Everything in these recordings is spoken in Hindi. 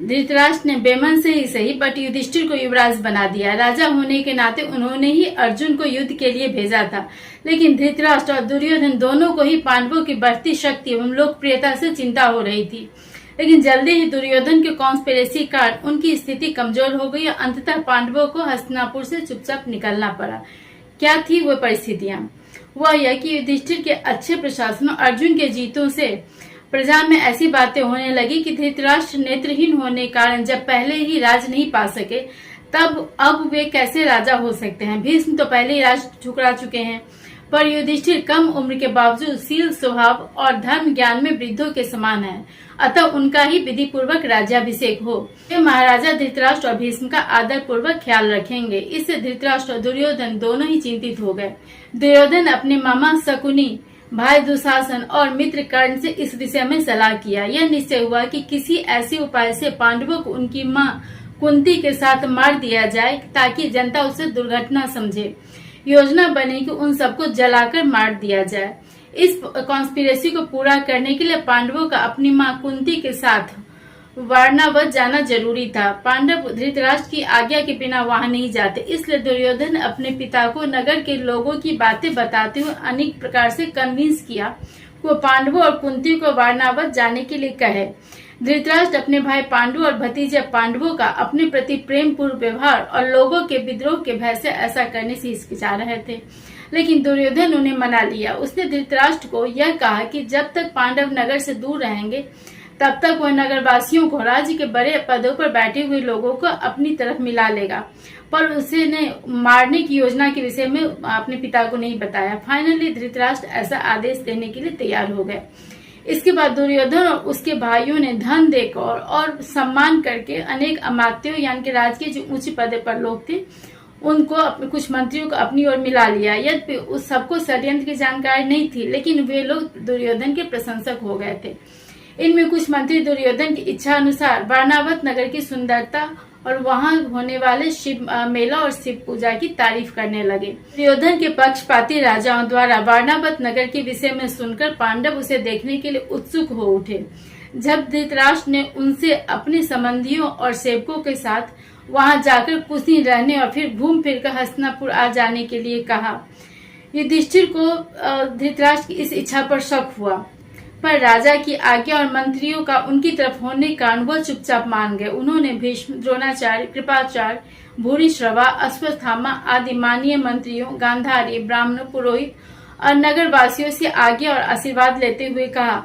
धृतराष्ट्र ने बेमन से ही सही बट युधिष्ठिर को युवराज बना दिया। राजा होने के नाते उन्होंने ही अर्जुन को युद्ध के लिए भेजा था, लेकिन धृतराष्ट्र और दुर्योधन दोनों को ही पांडवों की बढ़ती शक्ति एवं लोकप्रियता से चिंता हो रही थी। लेकिन जल्दी ही दुर्योधन के कॉन्स्पिरेसी कारण उनकी स्थिति कमजोर हो गई और अंततः पांडवों को हस्तिनापुर से चुपचाप निकलना पड़ा। क्या थी वो परिस्थितियां? वह यह कि युधिष्ठिर के अच्छे प्रशासन और अर्जुन के जीतों से प्रजा में ऐसी बातें होने लगी कि धृतराष्ट्र नेत्रहीन होने के कारण जब पहले ही राज नहीं पा सके, तब अब वे कैसे राजा हो सकते हैं। भीष्म तो पहले ही राज ठुकरा चुके हैं, पर युधिष्ठिर कम उम्र के बावजूद शील स्वभाव और धर्म ज्ञान में वृद्धों के समान है, अतः उनका ही विधि पूर्वक राज्याभिषेक हो। वे महाराजा धृतराष्ट्र और भीष्म का आदर पूर्वक ख्याल रखेंगे। इससे धृतराष्ट्र और दुर्योधन दोनों ही चिंतित हो गए। दुर्योधन अपने मामा शकुनी, भाई दुशासन और मित्र कर्ण से इस विषय में सलाह किया। यह निश्चय हुआ कि किसी ऐसे उपाय से पांडवों को उनकी मां कुंती के साथ मार दिया जाए ताकि जनता उसे दुर्घटना समझे। योजना बनी कि उन सबको जलाकर मार दिया जाए। इस कॉन्स्पिरेसी को पूरा करने के लिए पांडवों का अपनी मां कुंती के साथ वारणावत जाना जरूरी था। पांडव धृतराष्ट्र की आज्ञा के बिना वहां नहीं जाते, इसलिए दुर्योधन अपने पिता को नगर के लोगों की बातें बताते हुए अनेक प्रकार से कन्विंस किया वो पांडवों और कुंती को वारणावत जाने के लिए कहे। धृतराष्ट्र अपने भाई पांडु और भतीजे पांडवों का अपने प्रति प्रेम पूर्ण व्यवहार और लोगों के विद्रोह के भय से ऐसा करने से हिचकिचा रहे थे, लेकिन दुर्योधन उन्हें मना लिया। उसने धृतराष्ट्र को यह कहा कि जब तक पांडव नगर से दूर रहेंगे तब तक वह नगरवासियों को, राज्य के बड़े पदों पर बैठे हुए लोगों को अपनी तरफ मिला लेगा, पर उसने मारने की योजना के विषय में अपने पिता को नहीं बताया। फाइनली धृतराष्ट्र ऐसा आदेश देने के लिए तैयार हो गए। इसके बाद दुर्योधन और उसके भाइयों ने धन देकर और सम्मान करके अनेक अमात्यों यानी कि राज्य के जो ऊंचे पद पर लोग थे उनको, कुछ मंत्रियों को अपनी ओर मिला लिया। यद्यपि उस सबको षड्यंत्र की जानकारी नहीं थी, लेकिन वे लोग दुर्योधन के प्रशंसक हो गए थे। इनमें कुछ मंत्री दुर्योधन की इच्छा अनुसार वारणावत नगर की सुंदरता और वहां होने वाले शिव मेला और शिव पूजा की तारीफ करने लगे। दुर्योधन के पक्षपाती राजाओं द्वारा वारणावत नगर के विषय में सुनकर पांडव उसे देखने के लिए उत्सुक हो उठे। जब धृतराष्ट्र ने उनसे अपने संबंधियों और सेवकों के साथ वहां जाकर कुछ दिन रहने और फिर घूम फिर कर हस्तिनापुर आ जाने के लिए कहा, युधिष्ठिर को धृतराष्ट्र की इस इच्छा पर शक हुआ, पर राजा की आज्ञा और मंत्रियों का उनकी तरफ होने के कारण वह चुपचाप मान गए। उन्होंने भीष्म, द्रोणाचार्य, कृपाचार्य, भूरिश्रवा, अश्वत्थामा आदि माननीय मंत्रियों, गांधारी, ब्राह्मण, पुरोहित और नगर वासियों से आज्ञा और आशीर्वाद लेते हुए कहा,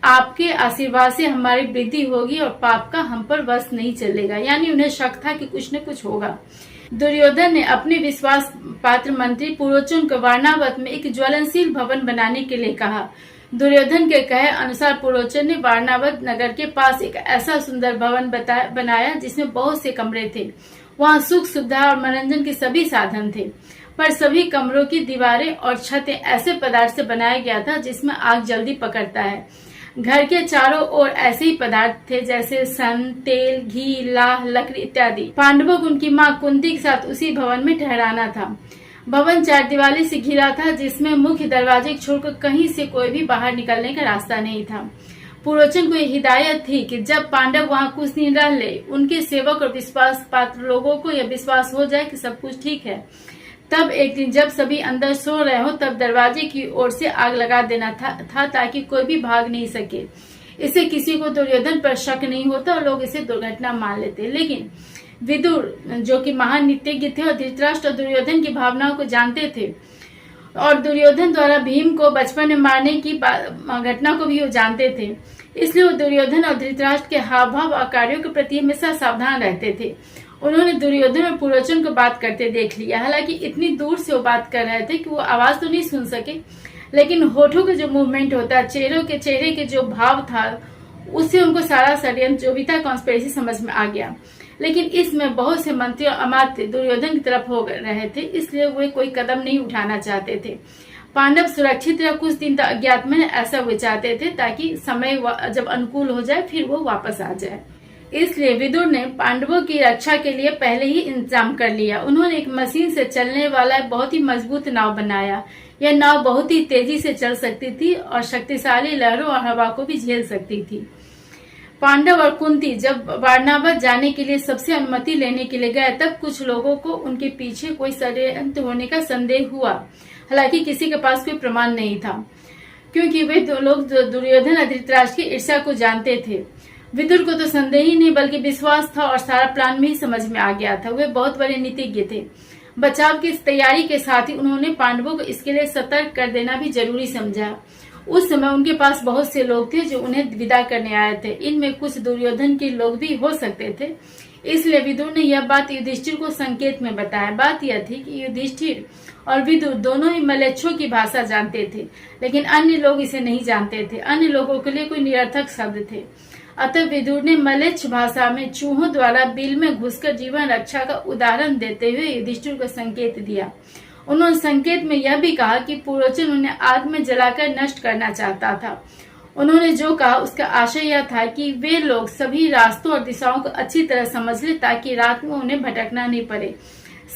आपके आशीर्वाद से हमारी वृद्धि होगी और पाप का हम पर वश नहीं चलेगा। यानी उन्हें शक था कि कुछ न कुछ होगा। दुर्योधन ने अपने विश्वास पात्र मंत्री पुरोचन को वारणावत में एक ज्वलनशील भवन बनाने के लिए कहा। दुर्योधन के कहे अनुसार पुरोचन ने वारणावत नगर के पास एक ऐसा सुंदर भवन बनाया जिसमें बहुत से कमरे थे। वहां सुख सुविधा और मनोरंजन के सभी साधन थे, पर सभी कमरों की दीवारें और छतें ऐसे पदार्थ से बनाया गया था जिसमें आग जल्दी पकड़ता है। घर के चारों ओर ऐसे ही पदार्थ थे जैसे सन, तेल, घी, लाह, लकड़ी इत्यादि। पांडवों को उनकी मां कुंती के साथ उसी भवन में ठहराना था। भवन 4 दीवारी से घिरा था, जिसमें मुख्य दरवाजे छोड़कर कहीं से कोई भी बाहर निकलने का रास्ता नहीं था। पुरोचन को हिदायत थी कि जब पांडव वहां कुछ दिन रह ले, उनके सेवक और विश्वास पात्र लोगों को यह विश्वास हो जाए कि सब कुछ ठीक है, तब एक दिन जब सभी अंदर सो रहे हो तब दरवाजे की ओर से आग लगा देना था ताकि कोई भी भाग नहीं सके। इससे किसी को दुर्योधन पर शक नहीं होता और लोग इसे दुर्घटना मान लेते। लेकिन विदुर, जो कि महान नीतिज्ञ थे और धृतराष्ट्र और दुर्योधन की भावनाओं को जानते थे और दुर्योधन द्वारा भीम को बचपन में मारने की घटना को भी वो जानते थे, इसलिए वो दुर्योधन और धृतराष्ट्र के हाव भाव और कार्यों के प्रति हमेशा सावधान रहते थे। उन्होंने दुर्योधन और पुरोचन को बात करते देख लिया। हालांकि इतनी दूर से वो बात कर रहे थे कि वो आवाज तो नहीं सुन सके, लेकिन होठों का जो मूवमेंट होता है, चेहरे के जो भाव था, उससे उनको सारा षड्यंत्र जो भी था कॉन्स्पिरेसी समझ में आ गया। लेकिन इसमें बहुत से मंत्री और अमात्य दुर्योधन की तरफ हो रहे थे, इसलिए वे कोई कदम नहीं उठाना चाहते थे। पांडव सुरक्षित रह कुछ दिन तक अज्ञात में ऐसा वे चाहते थे ताकि समय जब अनुकूल हो जाए फिर वो वापस आ जाए। इसलिए विदुर ने पांडवों की रक्षा के लिए पहले ही इंतजाम कर लिया। उन्होंने एक मशीन से चलने वाला एक बहुत ही मजबूत नाव बनाया। यह नाव बहुत ही तेजी से चल सकती थी और शक्तिशाली लहरों और हवा को भी झेल सकती थी। पांडव और कुंती जब वारणावत जाने के लिए सबसे अनुमति लेने के लिए गए, तब कुछ लोगों को उनके पीछे कोई षड्यंत्र होने का संदेह हुआ। हालांकि किसी के पास कोई प्रमाण नहीं था, क्योंकि वे दो लोग दुर्योधन और धृतराष्ट्र की ईर्ष्या को जानते थे। विदुर को तो संदेह ही नहीं बल्कि विश्वास था और सारा प्लान भी समझ में आ गया था। वे बहुत बड़े नीतिज्ञ थे। बचाव की तैयारी के साथ ही उन्होंने पांडवों को इसके लिए सतर्क कर देना भी जरूरी समझा। उस समय उनके पास बहुत से लोग थे जो उन्हें विदा करने आए थे। इनमें कुछ दुर्योधन के लोग भी हो सकते थे। इसलिए विदुर ने यह बात युधिष्ठिर को संकेत में बताया। बात यह थी कि युधिष्ठिर और विदुर दोनों ही मलेच्छों की भाषा जानते थे, लेकिन अन्य लोग इसे नहीं जानते थे। अन्य लोगों के लिए कोई निरर्थक शब्द थे। अतः विदुर ने मलेच्छ भाषा में चूहों द्वारा बिल में घुसकर जीवन रक्षा का उदाहरण देते हुए युधिष्ठिर को संकेत दिया। उन्होंने संकेत में यह भी कहा कि पुरोचन उन्हें आग में जलाकर नष्ट करना चाहता था। उन्होंने जो कहा उसका आशय यह था कि वे लोग सभी रास्तों और दिशाओं को अच्छी तरह समझ ले, ताकि रात में उन्हें भटकना नहीं पड़े।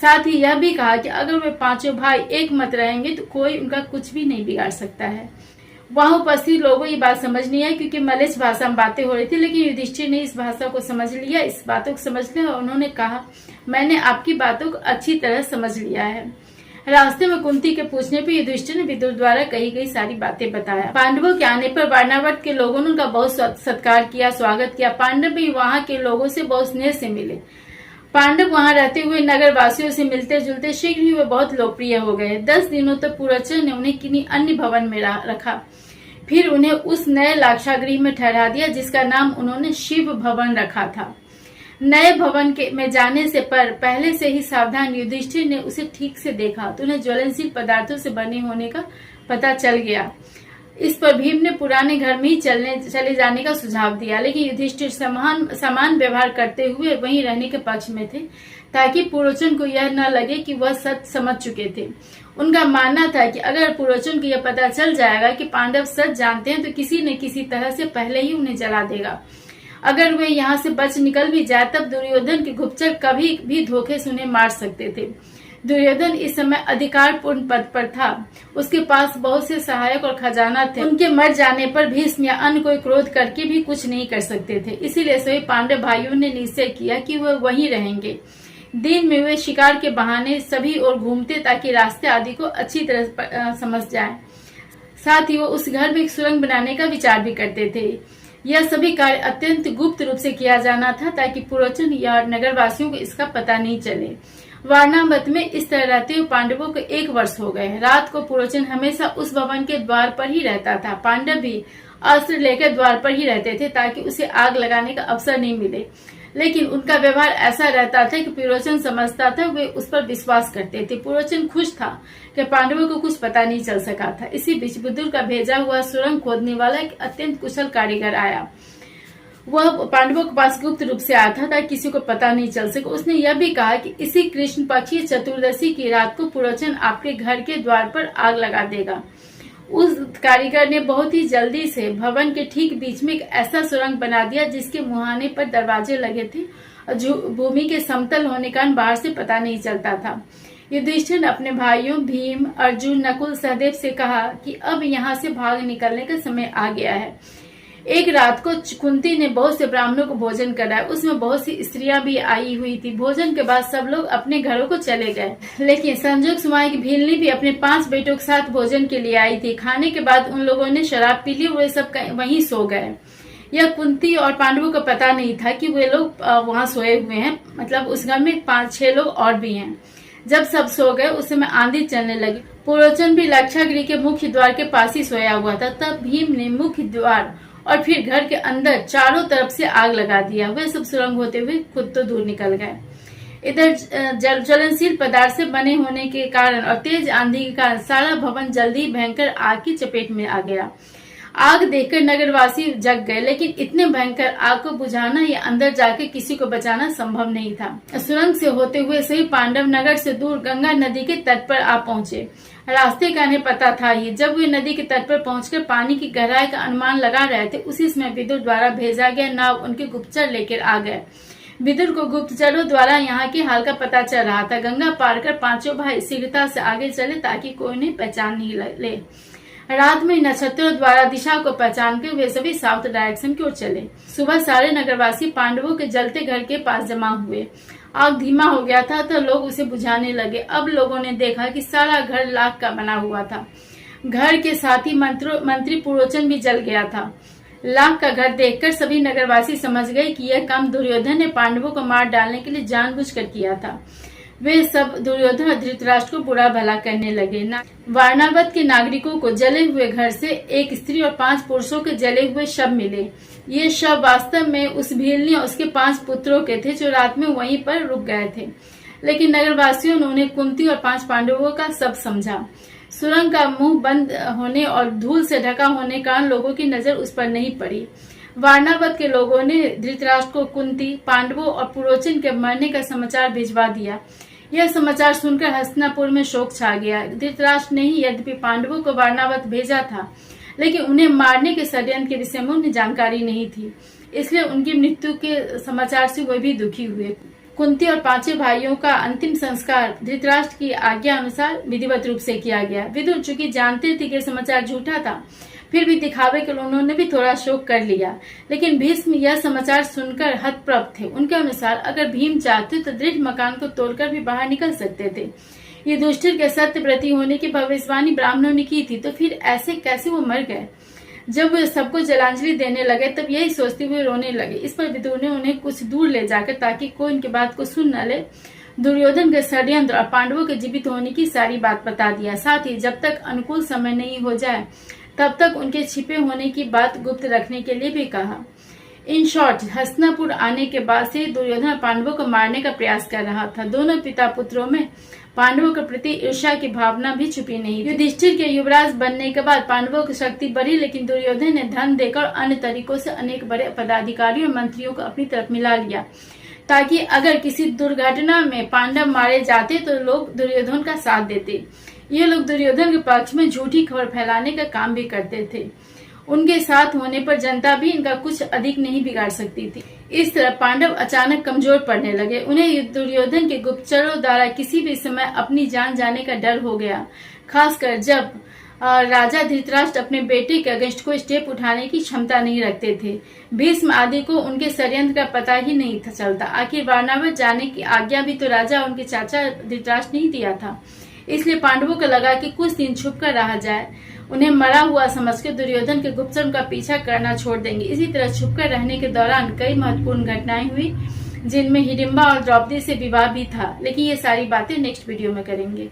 साथ ही यह भी कहा कि अगर वे पांचों भाई एक मत रहेंगे तो कोई उनका कुछ भी नहीं बिगाड़ सकता है। वहां उपस्थित लोगों को ये बात समझ नहीं आई, क्योंकि मलेच्छ भाषा में बातें हो रही थी, लेकिन युधिष्ठिर ने इस भाषा को समझ लिया, इस बातों को समझ लिया और उन्होंने कहा, मैंने आपकी बातों को अच्छी तरह समझ लिया है। रास्ते में कुंती के पूछने पर युधिष्ठिर ने विदुर द्वारा कही गई सारी बातें बताया। पांडवों के आने पर वारणावत के लोगों ने उनका बहुत सत्कार किया, स्वागत किया। पांडव भी वहां के लोगों से बहुत स्नेह से मिले। पांडव वहां रहते हुए नगर वासियों से मिलते जुलते शीघ्र ही वे बहुत लोकप्रिय हो गए। 10 दिनों तक पुरोचन ने उन्हें किन्हीं अन्य भवन में रखा। फिर उन्हें उस नए लाक्षागृह में ठहरा दिया जिसका नाम उन्होंने शिव भवन रखा था। नए भवन में जाने से पहले से ही सावधान युधिष्ठिर ने उसे ठीक से देखा तो उन्हें ज्वलनशील पदार्थों से बने होने का पता चल गया। इस पर भीम ने पुराने घर में ही चले जाने का सुझाव दिया, लेकिन युधिष्ठिर समान व्यवहार करते हुए वहीं रहने के पक्ष में थे, ताकि पुरोचन को यह न लगे कि वह सच समझ चुके थे। उनका मानना था कि अगर पुरोचन को यह पता चल जाएगा कि पांडव सच जानते हैं तो किसी न किसी तरह से पहले ही उन्हें जला देगा। अगर वे यहाँ से बच निकल भी जाए तब दुर्योधन के गुप्तचर कभी भी धोखे से उन्हें मार सकते थे। दुर्योधन इस समय अधिकारपूर्ण पद पर था। उसके पास बहुत से सहायक और खजाना थे। उनके मर जाने पर भीष्म या अन्य कोई क्रोध करके भी कुछ नहीं कर सकते थे। इसीलिए सभी पांडव भाइयों ने निश्चय किया कि वह वहीं रहेंगे। दिन में वे शिकार के बहाने सभी ओर घूमते ताकि रास्ते आदि को अच्छी तरह समझ जाए। साथ ही वो उस घर में एक सुरंग बनाने का विचार भी करते थे। यह सभी कार्य अत्यंत गुप्त रूप से किया जाना था ताकि पुरोचन या नगरवासियों को इसका पता नहीं चले। वारणावत में इस तरह रहते हुए पांडवों को 1 वर्ष हो गए। रात को पुरोचन हमेशा उस भवन के द्वार पर ही रहता था। पांडव भी अस्त्र लेकर द्वार पर ही रहते थे ताकि उसे आग लगाने का अवसर नहीं मिले, लेकिन उनका व्यवहार ऐसा रहता था कि पुरोचन समझता था, वे उस पर विश्वास करते थे। पुरोचन खुश था कि पांडवों को कुछ पता नहीं चल सका था। इसी बीच विदुर का भेजा हुआ सुरंग खोदने वाला एक अत्यंत कुशल कारीगर आया। वह पांडवों के पास गुप्त रूप से आया था ताकि किसी को पता नहीं चल सके। उसने यह भी कहा कि इसी कृष्ण पक्षी चतुर्दशी की रात को पुरोचन आपके घर के द्वार पर आग लगा देगा। उस कारीगर ने बहुत ही जल्दी से भवन के ठीक बीच में एक ऐसा सुरंग बना दिया जिसके मुहाने पर दरवाजे लगे थे और भूमि के समतल होने के कारण बाहर से पता नहीं चलता था। युधिष्ठिर ने अपने भाइयों भीम, अर्जुन, नकुल, सहदेव से कहा कि अब यहाँ से भाग निकलने का समय आ गया है। एक रात को कुंती ने बहुत से ब्राह्मणों को भोजन कराया। उसमें बहुत सी स्त्रियां भी आई हुई थी। भोजन के बाद सब लोग अपने घरों को चले गए, लेकिन संजोग सुमाई की भीलनी भी अपने 5 बेटों के साथ भोजन के लिए आई थी। खाने के बाद उन लोगों ने शराब पी ली, वे सब वहीं सो गए। यह कुंती और पांडवों को पता नहीं था कि वे लोग वहाँ सोए हुए हैं, मतलब उस घर में 5-6 लोग और भी हैं। जब सब सो गए उस समय आंधी चलने लगी। पुरोचन भी लाक्षागृह के मुख्य द्वार के पास ही सोया हुआ था। तब भीम ने मुख्य द्वार और फिर घर के अंदर चारों तरफ से आग लगा दिया। वे सब सुरंग होते हुए खुद तो दूर निकल गए। इधर ज्वलनशील पदार्थ से बने होने के कारण और तेज आंधी के कारण सारा भवन जल्दी भयंकर आग की चपेट में आ गया। आग देखकर नगरवासी जग गए, लेकिन इतने भयंकर आग को बुझाना या अंदर जाके किसी को बचाना संभव नहीं था। सुरंग से होते हुए सही पांडव नगर से दूर गंगा नदी के तट पर आ पहुंचे। रास्ते का इन्हें पता था ही। जब वे नदी के तट पर पहुंचकर पानी की गहराई का अनुमान लगा रहे थे, उसी समय विदुर द्वारा भेजा गया नाव उनके गुप्तचर लेकर आ गए। विदुर को गुप्तचरों द्वारा यहाँ के हाल का पता चल रहा था। गंगा पार कर 5 भाई शीघ्रता से आगे चले ताकि कोई उन्हें पहचान नहीं ले। रात में नक्षत्रों द्वारा दिशा को पहचान कर वे सभी साउथ डायरेक्शन की ओर चले। सुबह सारे नगरवासी पांडवों के जलते घर के पास जमा हुए। आग धीमा हो गया था तो लोग उसे बुझाने लगे। अब लोगों ने देखा कि सारा घर लाख का बना हुआ था। घर के साथ ही मंत्री पुरोचन भी जल गया था। लाख का घर देखकर सभी नगरवासी समझ गए कि यह काम दुर्योधन ने पांडवों को मार डालने के लिए जानबूझकर किया था। वे सब दुर्योधन और धृतराष्ट्र को बुरा भला करने लगे। वारणावत के नागरिकों को जले हुए घर से एक स्त्री और 5 पुरुषों के जले हुए शव मिले। ये शव वास्तव में उस भीलनी और उसके 5 पुत्रों के थे जो रात में वहीं पर रुक गए थे, लेकिन नगरवासियों ने उन्हें कुंती और 5 पांडवों का सब समझा। सुरंग का मुंह बंद होने और धूल से ढका होने के कारण लोगों की नजर उस पर नहीं पड़ी। वारणावत के लोगों ने धृतराष्ट्र को कुंती, पांडवों और पुरोचन के मरने का समाचार भिजवा दिया। यह समाचार सुनकर हस्तिनापुर में शोक छा गया। धृतराष्ट्र ने ही यद्यपि पांडवों को वारणावत भेजा था, लेकिन उन्हें मारने के षड्यंत्र के विषय में उन्हें जानकारी नहीं थी, इसलिए उनकी मृत्यु के समाचार से वे भी दुखी हुए। कुंती और 5 भाइयों का अंतिम संस्कार धृतराष्ट्र की आज्ञा अनुसार विधिवत रूप से किया गया। विदुर चूंकि जानते थे कि समाचार झूठा था, फिर भी दिखावे के लिए उन्होंने भी थोड़ा शोक कर लिया, लेकिन भीष्म यह समाचार सुनकर हतप्रभ थे। उनके अनुसार अगर भीम चाहते तो दृढ़ मकान को तोड़कर भी बाहर निकल सकते थे। युधिष्ठिर के सत्यव्रती होने की भविष्यवाणी ब्राह्मणों ने की थी, तो फिर ऐसे कैसे वो मर गए। जब वे सबको जलांजलि देने लगे तब यही सोचते हुए रोने लगे। इस पर विदुर ने उन्हें कुछ दूर ले जाकर, ताकि कोई उनकी बात को सुन न ले, दुर्योधन के षड्यंत्र और पांडवों के जीवित होने की सारी बात बता दिया। साथ ही जब तक अनुकूल समय नहीं हो जाए तब तक उनके छिपे होने की बात गुप्त रखने के लिए भी कहा। इन शॉर्ट, हस्तिनापुर आने के बाद से दुर्योधन पांडवों को मारने का प्रयास कर रहा था। दोनों पिता पुत्रों में पांडवों के प्रति ईर्ष्या की भावना भी छुपी नहीं। युधिष्ठिर के युवराज बनने के बाद पांडवों की शक्ति बढ़ी, लेकिन दुर्योधन ने धन देकर अन्य तरीकों से अनेक बड़े पदाधिकारियों और मंत्रियों को अपनी तरफ मिला लिया, ताकि अगर किसी दुर्घटना में पांडव मारे जाते तो लोग दुर्योधन का साथ देते। ये लोग दुर्योधन के पक्ष में झूठी खबर फैलाने का काम भी करते थे। उनके साथ होने पर जनता भी इनका कुछ अधिक नहीं बिगाड़ सकती थी। इस तरह पांडव अचानक कमजोर पड़ने लगे। उन्हें दुर्योधन के गुप्तचरों द्वारा किसी भी समय अपनी जान जाने का डर हो गया, खासकर जब राजा धृतराष्ट्र अपने बेटे के अगेंस्ट कोई स्टेप उठाने की क्षमता नहीं रखते थे। भीष्म आदि को उनके षड्यंत्र का पता ही नहीं था चलता। आखिर वारणावत जाने की आज्ञा भी तो राजा उनके चाचा धृतराष्ट्र नहीं दिया था, इसलिए पांडवों को लगा कि कुछ दिन छुप कर रहा जाए। उन्हें मरा हुआ समझकर दुर्योधन के गुप्तचर उनका पीछा करना छोड़ देंगे। इसी तरह छुपकर रहने के दौरान कई महत्वपूर्ण घटनाएं हुई, जिनमें हिडिंबा और द्रौपदी से विवाह भी था। लेकिन ये सारी बातें नेक्स्ट वीडियो में करेंगे।